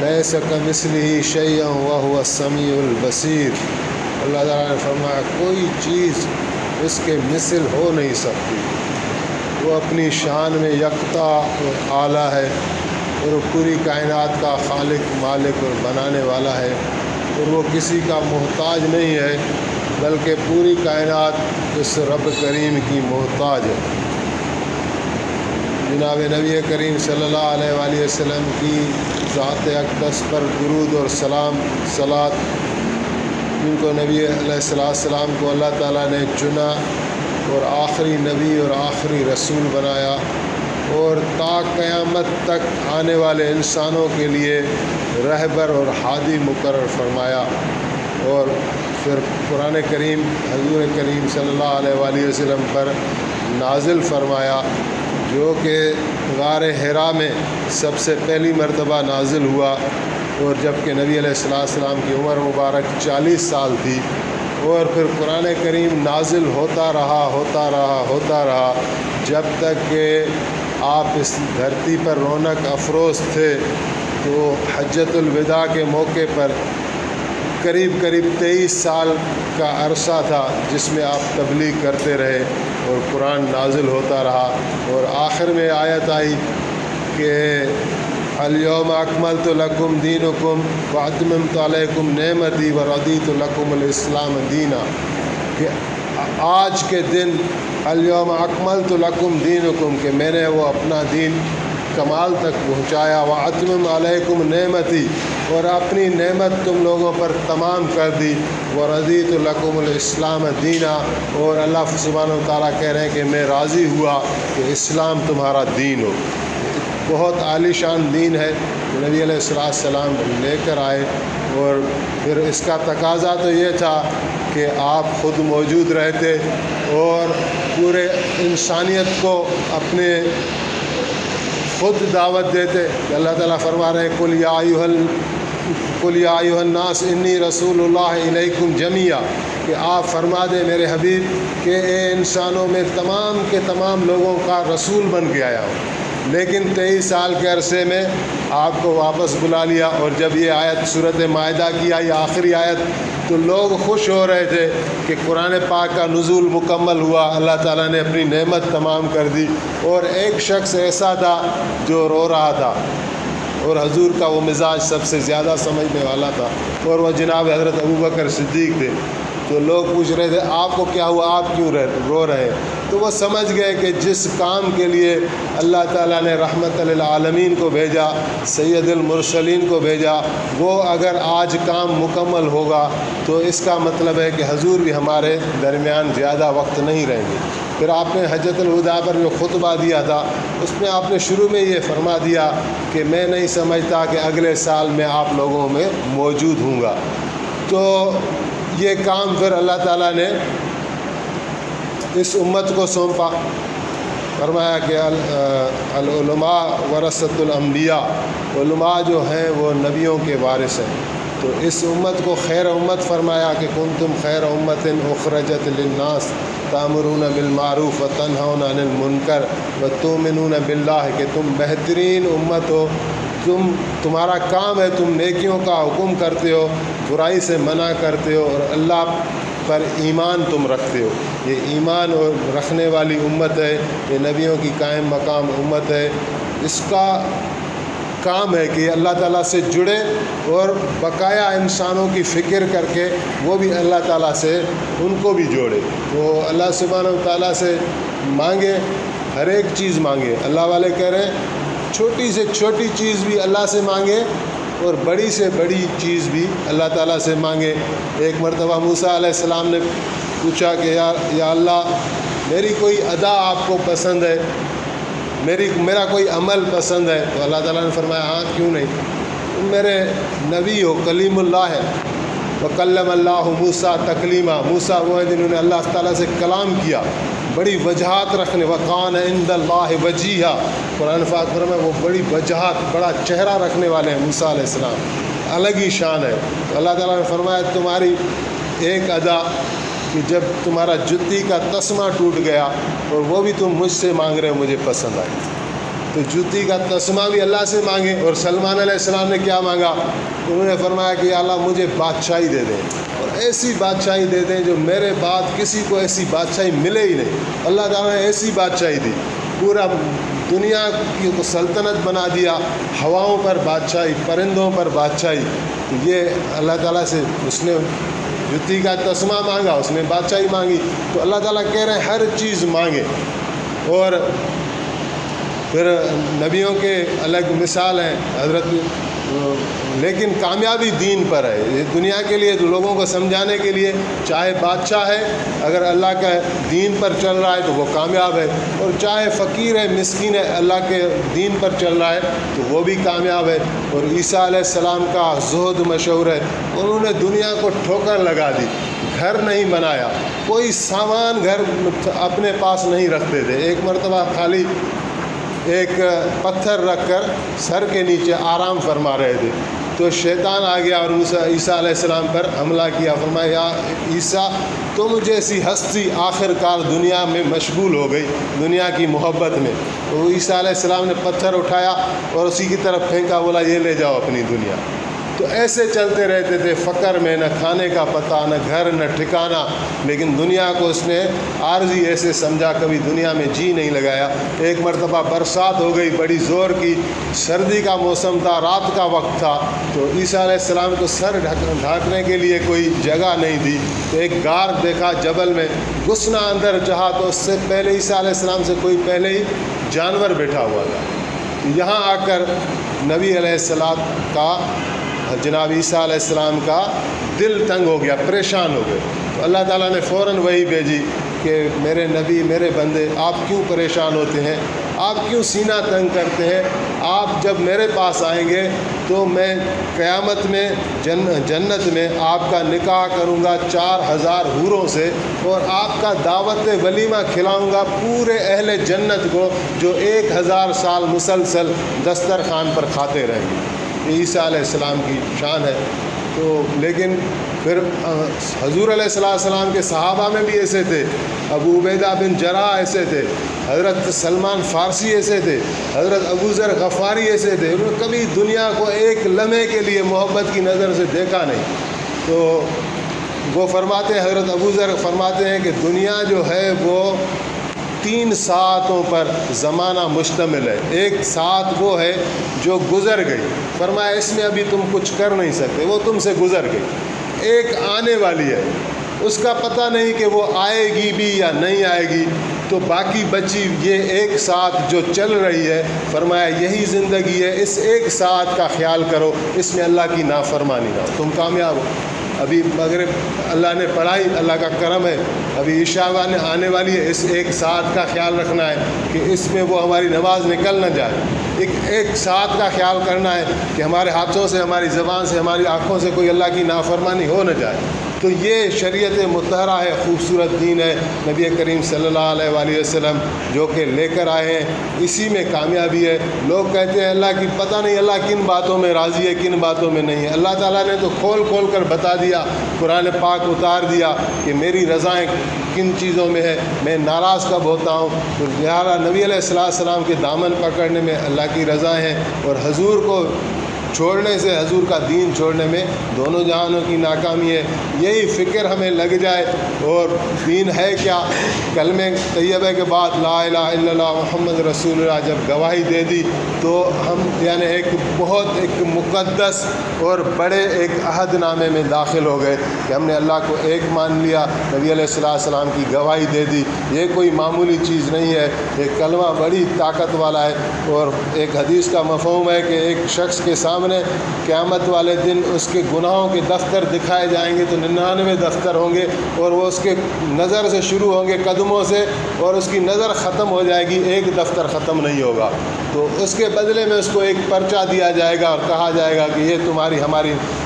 لیس کمثلہ شیء وہو السمیع البصیر۔ اللہ تعالیٰ نے فرمایا کوئی چیز اس کے مثل ہو نہیں سکتی، وہ اپنی شان میں یکتا اور اعلیٰ ہے، اور وہ پوری کائنات کا خالق، مالک اور بنانے والا ہے، اور وہ کسی کا محتاج نہیں ہے بلکہ پوری کائنات اس رب کریم کی محتاج ہے۔ جناب نبی کریم صلی اللہ علیہ وآلہ وسلم کی ذات اقدس پر درود اور سلام، صلات، جن کو نبی علیہ السلام کو اللہ تعالیٰ نے چنا اور آخری نبی اور آخری رسول بنایا، اور تا قیامت تک آنے والے انسانوں کے لیے رہبر اور ہادی مقرر فرمایا، اور پھر قرآن کریم حضور کریم صلی اللہ علیہ وآلہ وسلم پر نازل فرمایا، جو کہ غار حرا میں سب سے پہلی مرتبہ نازل ہوا، اور جب کہ نبی علیہ السلام کی عمر مبارک 40 سال تھی، اور پھر قرآن کریم نازل ہوتا رہا جب تک کہ آپ اس دھرتی پر رونق افروز تھے۔ تو حجۃ الوداع کے موقع پر قریب 23 سال کا عرصہ تھا جس میں آپ تبلیغ کرتے رہے اور قرآن نازل ہوتا رہا، اور آخر میں آیت آئی کہ الیوم اکملت لکم دینکم واتممت علیکم نعمتی ورضیت لکم الاسلام دینا، کہ آج کے دن الیوم اکملت لکم دینکم، کہ میں نے وہ اپنا دین کمال تک پہنچایا، واتمم علیکم نعمتی، اور اپنی نعمت تم لوگوں پر تمام کر دی، ورضیت لکم الاسلام دینا، اور اللہ سبحانہ و تعالیٰ کہہ رہے ہیں کہ میں راضی ہوا کہ اسلام تمہارا دین ہو۔ بہت عالی شان دین ہے جو نبی علیہ السلام لے کر آئے، اور پھر اس کا تقاضا تو یہ تھا کہ آپ خود موجود رہتے اور پورے انسانیت کو اپنے خود دعوت دیتے۔ اللہ تعالیٰ فرما رہے ہیں قل یا ایھا الناس انی رسول اللہ الیکم جمیعا، کہ آپ فرما دیں میرے حبیب کہ اے انسانوں میں تمام کے تمام لوگوں کا رسول بن کے آیا ہوں، لیکن 23 سال کے عرصے میں آپ کو واپس بلا لیا۔ اور جب یہ آیت سورۃ مائدہ کی آئی آخری آیت، تو لوگ خوش ہو رہے تھے کہ قرآن پاک کا نزول مکمل ہوا، اللہ تعالیٰ نے اپنی نعمت تمام کر دی، اور ایک شخص ایسا تھا جو رو رہا تھا، اور حضور کا وہ مزاج سب سے زیادہ سمجھنے والا تھا، اور وہ جناب حضرت ابوبکر صدیق تھے۔ تو لوگ پوچھ رہے تھے آپ کو کیا ہوا، آپ کیوں رو رہے ہیں؟ تو وہ سمجھ گئے کہ جس کام کے لیے اللہ تعالیٰ نے رحمت للعالمین کو بھیجا، سید المرسلین کو بھیجا، وہ اگر آج کام مکمل ہوگا تو اس کا مطلب ہے کہ حضور بھی ہمارے درمیان زیادہ وقت نہیں رہیں گے۔ پھر آپ نے حجۃ الوداع پر جو خطبہ دیا تھا اس میں آپ نے شروع میں یہ فرما دیا کہ میں نہیں سمجھتا کہ اگلے سال میں آپ لوگوں میں موجود ہوں گا۔ تو یہ کام پھر اللہ تعالیٰ نے اس امت کو سونپا، فرمایا کہ العلماء ورثۃ الانبیاء، علماء جو ہیں وہ نبیوں کے وارث ہیں۔ تو اس امت کو خیر امت فرمایا کہ کنتم خیر امت اخرجت للناس تأمرون بالمعروف وتنہون عن المنکر وتؤمنون باللہ، کہ تم بہترین امت ہو، تمہارا کام ہے تم نیکیوں کا حکم کرتے ہو، برائی سے منع کرتے ہو، اور اللہ پر ایمان تم رکھتے ہو۔ یہ ایمان اور رکھنے والی امت ہے، یہ نبیوں کی قائم مقام امت ہے۔ اس کا کام ہے کہ اللہ تعالیٰ سے جڑے اور بقایا انسانوں کی فکر کر کے وہ بھی اللہ تعالیٰ سے ان کو بھی جوڑے۔ تو اللہ سبحانہ و تعالیٰ سے مانگے، ہر ایک چیز مانگے۔ اللہ والے کہہ رہے ہیں چھوٹی سے چھوٹی چیز بھی اللہ سے مانگے اور بڑی سے بڑی چیز بھی اللہ تعالیٰ سے مانگے۔ ایک مرتبہ موسیٰ علیہ السلام نے پوچھا کہ یا اللہ میری کوئی ادا آپ کو پسند ہے، میرا کوئی عمل پسند ہے؟ تو اللہ تعالیٰ نے فرمایا ہاں کیوں نہیں، تم میرے نبی ہو، کلیم اللہ ہے، وکلم اللہ موسیٰ تکلیما، موسیٰ وہ ہیں جنہوں نے اللہ تعالیٰ سے کلام کیا، بڑی وجاہت رکھنے، وکان عند اللہ وجیہا، قرآن پاک میں وہ بڑی وجاہت، بڑا چہرہ رکھنے والے ہیں موسیٰ علیہ السلام، الگ ہی شان ہے۔ تو اللہ تعالیٰ نے فرمایا تمہاری ایک ادا کہ جب تمہارا جتی کا تسمہ ٹوٹ گیا اور وہ بھی تم مجھ سے مانگ رہے ہو، مجھے پسند آئی۔ تو جوتی کا تسمہ بھی اللہ سے مانگے۔ اور سلمان علیہ السلام نے کیا مانگا؟ انہوں نے فرمایا کہ اللہ مجھے بادشاہی دے دیں، اور ایسی بادشاہی دے دیں جو میرے بعد کسی کو ایسی بادشاہی ملے ہی نہیں۔ اللہ تعالیٰ نے ایسی بادشاہی دی، پورا دنیا کی سلطنت بنا دیا، ہواؤں پر بادشاہی، پرندوں پر بادشاہی۔ یہ اللہ تعالیٰ سے اس نے جوتی کا تسمہ مانگا، اس نے بادشاہی مانگی۔ تو اللہ تعالیٰ کہہ رہے ہیں ہر چیز مانگے۔ اور پھر نبیوں کے الگ مثال ہیں حضرت، لیکن کامیابی دین پر ہے۔ یہ دنیا کے لیے لوگوں کو سمجھانے کے لیے، چاہے بادشاہ ہے اگر اللہ کا دین پر چل رہا ہے تو وہ کامیاب ہے، اور چاہے فقیر ہے، مسکین ہے، اللہ کے دین پر چل رہا ہے تو وہ بھی کامیاب ہے۔ اور عیسیٰ علیہ السلام کا زہد مشہور ہے، انہوں نے دنیا کو ٹھوکر لگا دی، گھر نہیں بنایا، کوئی سامان گھر اپنے پاس نہیں رکھتے تھے۔ ایک مرتبہ خالی ایک پتھر رکھ کر سر کے نیچے آرام فرما رہے تھے، تو شیطان آ گیا اور عیسیٰ علیہ السلام پر حملہ کیا۔ فرمایا یا عیسیٰ، تم جیسی ہستی آخر کار دنیا میں مشغول ہو گئی، دنیا کی محبت میں۔ تو عیسیٰ علیہ السلام نے پتھر اٹھایا اور اسی کی طرف پھینکا، بولا یہ لے جاؤ اپنی دنیا۔ تو ایسے چلتے رہتے تھے، فقر میں نہ کھانے کا پتہ، نہ گھر، نہ ٹھکانہ، لیکن دنیا کو اس نے عارضی ایسے سمجھا، کبھی دنیا میں جی نہیں لگایا۔ ایک مرتبہ برسات ہو گئی بڑی زور کی، سردی کا موسم تھا، رات کا وقت تھا، تو عیسیٰ علیہ السلام کو سر ڈھانکنے کے لیے کوئی جگہ نہیں تھی، تو ایک غار دیکھا جبل میں، گھسنا اندر چاہا تو اس سے پہلے عیسیٰ علیہ السلام سے کوئی پہلے ہی جانور بیٹھا ہوا تھا۔ یہاں آ کر نبی علیہ السلام کا، جناب عیسیٰ علیہ السلام کا دل تنگ ہو گیا، پریشان ہو گئے۔ تو اللہ تعالیٰ نے فوراً وحی بھیجی کہ میرے نبی، میرے بندے، آپ کیوں پریشان ہوتے ہیں؟ آپ کیوں سینہ تنگ کرتے ہیں؟ آپ جب میرے پاس آئیں گے تو میں قیامت میں جنت میں آپ کا نکاح کروں گا 4000 حوروں سے، اور آپ کا دعوت ولیمہ کھلاؤں گا پورے اہل جنت کو، جو 1000 سال مسلسل دسترخوان پر کھاتے رہیں گے۔ یہ عیسیٰ علیہ السلام کی شان ہے۔ تو لیکن پھر حضور علیہ السلام کے صحابہ میں بھی ایسے تھے، ابو عبیدہ بن جراح ایسے تھے، حضرت سلمان فارسی ایسے تھے، حضرت ابو ذر غفاری ایسے تھے، انہوں نے کبھی دنیا کو ایک لمحے کے لیے محبت کی نظر سے دیکھا نہیں۔ تو وہ فرماتے ہیں، حضرت ابو ذر فرماتے ہیں کہ دنیا جو ہے وہ 3 ساعتوں پر زمانہ مشتمل ہے۔ ایک ساعت وہ ہے جو گزر گئی، فرمایا اس میں ابھی تم کچھ کر نہیں سکتے، وہ تم سے گزر گئی۔ ایک آنے والی ہے، اس کا پتہ نہیں کہ وہ آئے گی بھی یا نہیں آئے گی، تو باقی بچی یہ 1 ساعت جو چل رہی ہے، فرمایا یہی زندگی ہے، اس 1 ساعت کا خیال کرو، اس میں اللہ کی نافرمانی نہ ہو، تم کامیاب ہو۔ ابھی مغرب اللہ نے پڑھائی، اللہ کا کرم ہے، ابھی عشاء آنے والی ہے، اس 1 ساعت کا خیال رکھنا ہے کہ اس میں وہ ہماری نماز نکل نہ جائے۔ ایک ساعت کا خیال کرنا ہے کہ ہمارے ہاتھوں سے، ہماری زبان سے، ہماری آنکھوں سے کوئی اللہ کی نافرمانی ہو نہ جائے۔ تو یہ شریعت مطہرہ ہے، خوبصورت دین ہے نبی کریم صلی اللہ علیہ وآلہ وسلم جو کہ لے کر آئے ہیں، اسی میں کامیابی ہے۔ لوگ کہتے ہیں اللہ کی پتہ نہیں اللہ کن باتوں میں راضی ہے، کن باتوں میں نہیں ہے۔ اللہ تعالیٰ نے تو کھول کھول کر بتا دیا، قرآن پاک اتار دیا کہ میری رضائیں کن چیزوں میں ہے، میں ناراض کب ہوتا ہوں۔ تو لہٰذا نبی علیہ السلام کے دامن پکڑنے میں اللہ کی رضائیں ہیں، اور حضور کو چھوڑنے سے، حضور کا دین چھوڑنے میں دونوں جہانوں کی ناکامی ہے۔ یہی فکر ہمیں لگ جائے، اور دین ہے کیا؟ کلمہ طیبہ کے بعد لا الہ الا اللہ محمد رسول اللہ جب گواہی دے دی تو ہم یعنی ایک مقدس اور بڑے ایک عہد نامے میں داخل ہو گئے کہ ہم نے اللہ کو ایک مان لیا، نبی علیہ السلام کی گواہی دے دی۔ یہ کوئی معمولی چیز نہیں ہے، ایک کلمہ بڑی طاقت والا ہے۔ اور ایک حدیث کا مفہوم ہے کہ ایک شخص کے سامنے قیامت والے دن اس کے گناہوں کے دفتر دکھائے جائیں گے، تو 99 دفتر ہوں گے، اور وہ اس کے نظر سے شروع ہوں گے، قدموں سے، اور اس کی نظر ختم ہو جائے گی، ایک دفتر ختم نہیں ہوگا۔ تو اس کے بدلے میں اس کو ایک پرچہ دیا جائے گا اور کہا جائے گا کہ یہ تمہاری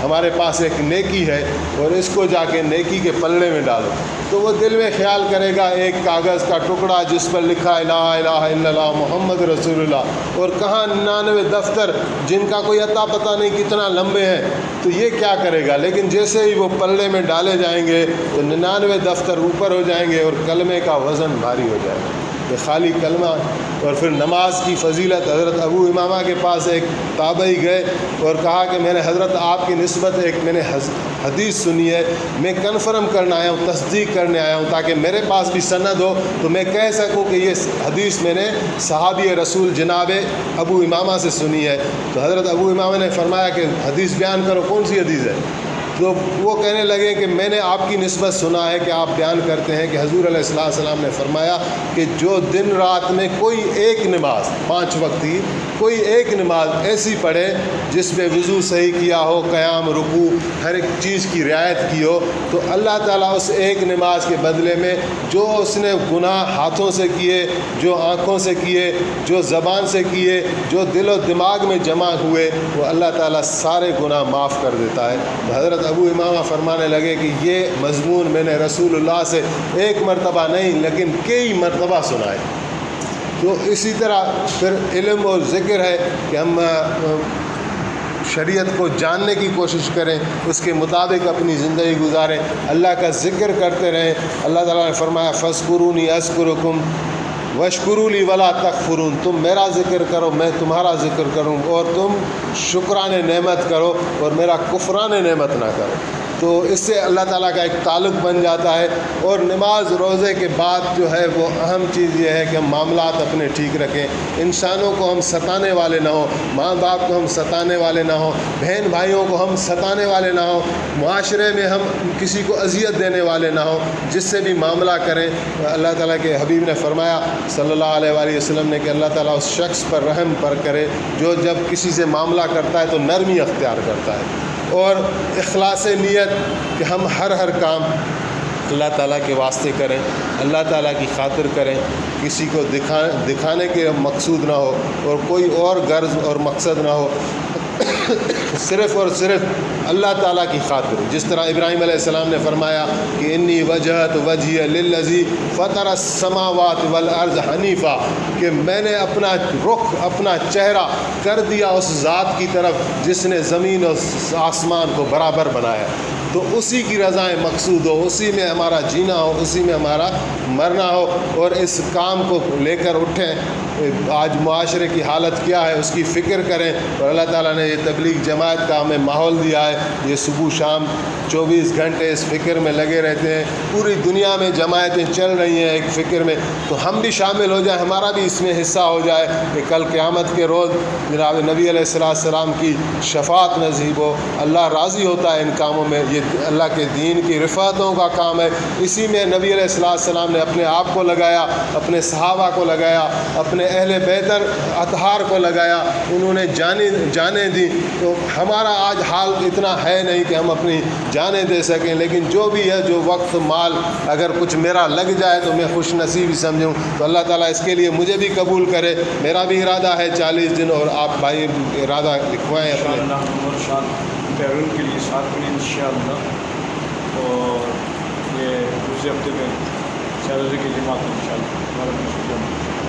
ہمارے پاس ایک نیکی ہے، اور اس کو جا کے نیکی کے پلڑے میں ڈالو۔ تو وہ دل میں خیال کرے گا ایک کاغذ کا ٹکڑا جس پر لکھا ہے لا الہ الا اللہ محمد رسول اللہ، اور کہاں 99 دفتر جن کا کوئی عطا پتہ نہیں کتنا لمبے ہیں، تو یہ کیا کرے گا؟ لیکن جیسے ہی وہ پلڑے میں ڈالے جائیں گے تو 99 دفتر اوپر ہو جائیں گے اور کلمے کا وزن بھاری ہو جائے گا۔ یہ خالی کلمہ. اور پھر نماز کی فضیلت. حضرت ابو امامہ کے پاس ایک تابعی گئے اور کہا کہ میں نے حضرت آپ کی نسبت میں نے حدیث سنی ہے, میں کنفرم کرنا آیا ہوں, تصدیق کرنے آیا ہوں, تاکہ میرے پاس بھی سند ہو تو میں کہہ سکوں کہ یہ حدیث میں نے صحابی رسول جناب ابو امامہ سے سنی ہے. تو حضرت ابو امامہ نے فرمایا کہ حدیث بیان کرو, کون سی حدیث ہے؟ تو وہ کہنے لگے کہ میں نے آپ کی نسبت سنا ہے کہ آپ بیان کرتے ہیں کہ حضور علیہ السلام نے فرمایا کہ جو دن رات میں کوئی ایک نماز, 5 وقت کی کوئی ایک نماز ایسی پڑھے جس میں وضو صحیح کیا ہو, قیام, رکوع, ہر ایک چیز کی رعایت کی ہو, تو اللہ تعالیٰ اس ایک نماز کے بدلے میں جو اس نے گناہ ہاتھوں سے کیے, جو آنکھوں سے کیے, جو زبان سے کیے, جو دل و دماغ میں جمع ہوئے, وہ اللہ تعالیٰ سارے گناہ معاف کر دیتا ہے. تو حضرت ابو امامہ فرمانے لگے کہ یہ مضمون میں نے رسول اللہ سے ایک مرتبہ نہیں لیکن کئی مرتبہ سنا ہے. تو اسی طرح پھر علم اور ذکر ہے کہ ہم شریعت کو جاننے کی کوشش کریں, اس کے مطابق اپنی زندگی گزاریں, اللہ کا ذکر کرتے رہیں. اللہ تعالیٰ نے فرمایا فاذکرونی اذکرکم واشکروا لی ولا تکفرون, تم میرا ذکر کرو میں تمہارا ذکر کروں, اور تم شکران نعمت کرو اور میرا کفران نعمت نہ کرو. تو اس سے اللہ تعالیٰ کا ایک تعلق بن جاتا ہے. اور نماز روزے کے بعد جو ہے وہ اہم چیز یہ ہے کہ ہم معاملات اپنے ٹھیک رکھیں, انسانوں کو ہم ستانے والے نہ ہوں, ماں باپ کو ہم ستانے والے نہ ہوں, بہن بھائیوں کو ہم ستانے والے نہ ہوں, معاشرے میں ہم کسی کو اذیت دینے والے نہ ہوں. جس سے بھی معاملہ کریں, اللہ تعالیٰ کے حبیب نے فرمایا صلی اللہ علیہ وآلہ وسلم نے کہ اللہ تعالیٰ اس شخص پر رحم پر کرے جو جب کسی سے معاملہ کرتا ہے تو نرمی اختیار کرتا ہے, اور اخلاص نیت کہ ہم ہر کام اللہ تعالیٰ کے واسطے کریں, اللہ تعالیٰ کی خاطر کریں, کسی کو دکھانے کے مقصود نہ ہو اور کوئی اور غرض اور مقصد نہ ہو, صرف اور صرف اللہ تعالیٰ کی خاطر. جس طرح ابراہیم علیہ السلام نے فرمایا کہ انی وجہت وجہی للذی فطر السماوات والارض حنیفا, کہ میں نے اپنا رخ, اپنا چہرہ کر دیا اس ذات کی طرف جس نے زمین اور آسمان کو برابر بنایا. تو اسی کی رضائیں مقصود ہو, اسی میں ہمارا جینا ہو, اسی میں ہمارا مرنا ہو, اور اس کام کو لے کر اٹھیں. آج معاشرے کی حالت کیا ہے اس کی فکر کریں, اور اللہ تعالیٰ نے یہ تبلیغ جماعت کا ہمیں ماحول دیا ہے, یہ صبح شام 24 گھنٹے اس فکر میں لگے رہتے ہیں. پوری دنیا میں جماعتیں چل رہی ہیں ایک فکر میں, تو ہم بھی شامل ہو جائیں, ہمارا بھی اس میں حصہ ہو جائے کہ کل قیامت کے روز جناب نبی علیہ السلام کی شفاعت نصیب ہو. اللہ راضی ہوتا ہے ان کاموں میں, یہ اللہ کے دین کی رفعتوں کا کام ہے. اسی میں نبی علیہ السلام نے اپنے آپ کو لگایا, اپنے صحابہ کو لگایا, اپنے اہل بیتر اطہار کو لگایا, انہوں نے جانیں دی. تو ہمارا آج حال اتنا ہے نہیں کہ ہم اپنی جانیں دے سکیں, لیکن جو بھی ہے, جو وقت مال اگر کچھ میرا لگ جائے تو میں خوش نصیب ہی سمجھوں. تو اللہ تعالیٰ اس کے لیے مجھے بھی قبول کرے. میرا بھی ارادہ ہے 40 دن, اور آپ بھائی ارادہ لکھوائیں اپنے بیرون کے لیے 7 دن انشاءاللہ. اور یہ دوسرے ہفتے میں 4 بجے کی جماعت انشاءاللہ ہمارا